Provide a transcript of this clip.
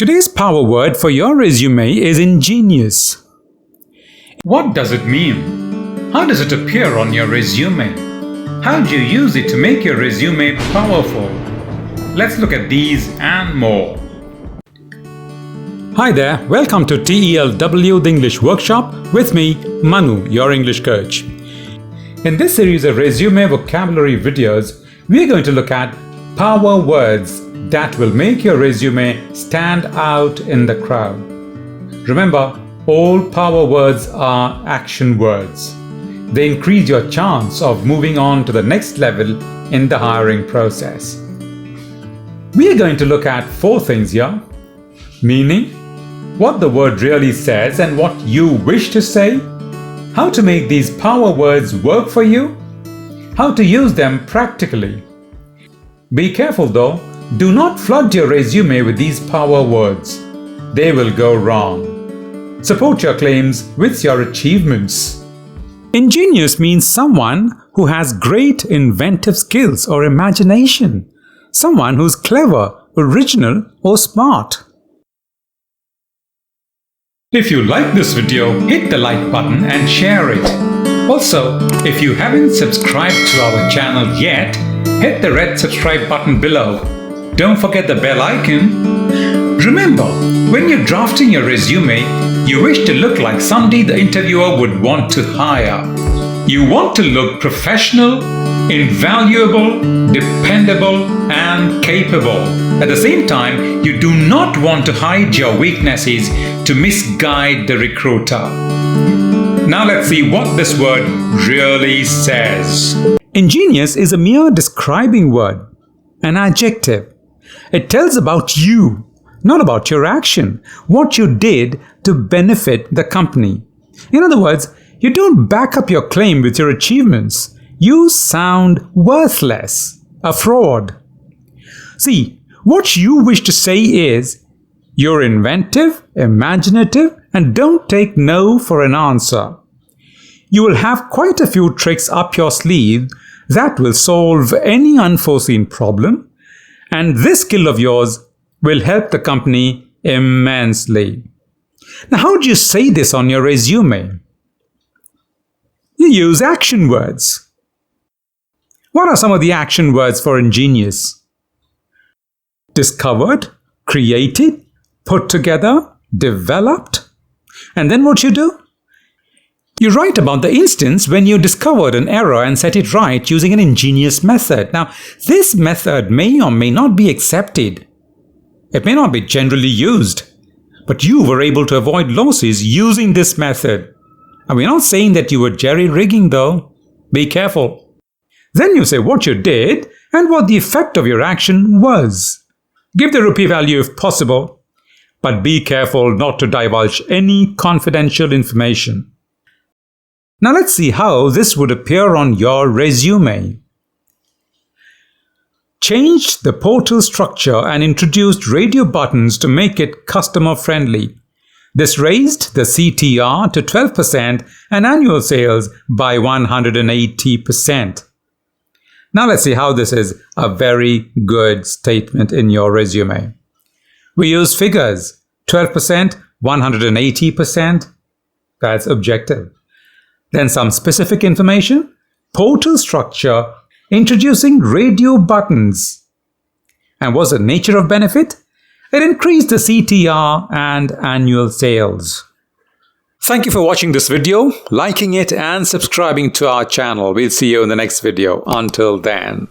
Today's power word for your resume is ingenious. What does it mean? How does it appear on your resume? How do you use it to make your resume powerful? Let's look at these and more. Hi there, welcome to TELW, the English workshop, with me, Manu, your English coach. In this series of resume vocabulary videos, we are going to look at power words that will make your resume stand out in the crowd. Remember, all power words are action words. They increase your chance of moving on to the next level in the hiring process. We are going to look at 4 things here: meaning, what the word really says and what you wish to say, how to make these power words work for you, how to use them practically. Be careful though, do not flood your resume with these power words. They will go wrong. Support your claims with your achievements. Ingenious means someone who has great inventive skills or imagination. Someone who's clever, original, or smart. If you like this video, hit the like button and share it. Also, if you haven't subscribed to our channel yet, hit the red subscribe button below. Don't forget the bell icon. Remember, when you're drafting your resume, you wish to look like somebody the interviewer would want to hire. You want to look professional, invaluable, dependable, and capable. At the same time, you do not want to hide your weaknesses to misguide the recruiter. Now let's see what this word really says. Ingenious is a mere describing word, an adjective. It tells about you, not about your action, what you did to benefit the company. In other words, you don't back up your claim with your achievements. You sound worthless, a fraud. See, what you wish to say is, you're inventive, imaginative, and don't take no for an answer. You will have quite a few tricks up your sleeve that will solve any unforeseen problem, and this skill of yours will help the company immensely. Now, how do you say this on your resume? You use action words. What are some of the action words for ingenious? Discovered, created, put together, developed. And then what you do? You write about the instance when you discovered an error and set it right using an ingenious method. Now, this method may or may not be accepted. It may not be generally used, but you were able to avoid losses using this method. And we're not saying that you were jerry-rigging though. Be careful. Then you say what you did and what the effect of your action was. Give the rupee value if possible, but be careful not to divulge any confidential information. Now let's see how this would appear on your resume. Changed the portal structure and introduced radio buttons to make it customer-friendly. This raised the CTR to 12% and annual sales by 180%. Now let's see how this is a very good statement in your resume. We use figures, 12%, 180%. That's objective. Then some specific information, portal structure, introducing radio buttons. And what's the nature of benefit? It increased the CTR and annual sales. Thank you for watching this video, liking it and subscribing to our channel. We'll see you in the next video. Until then.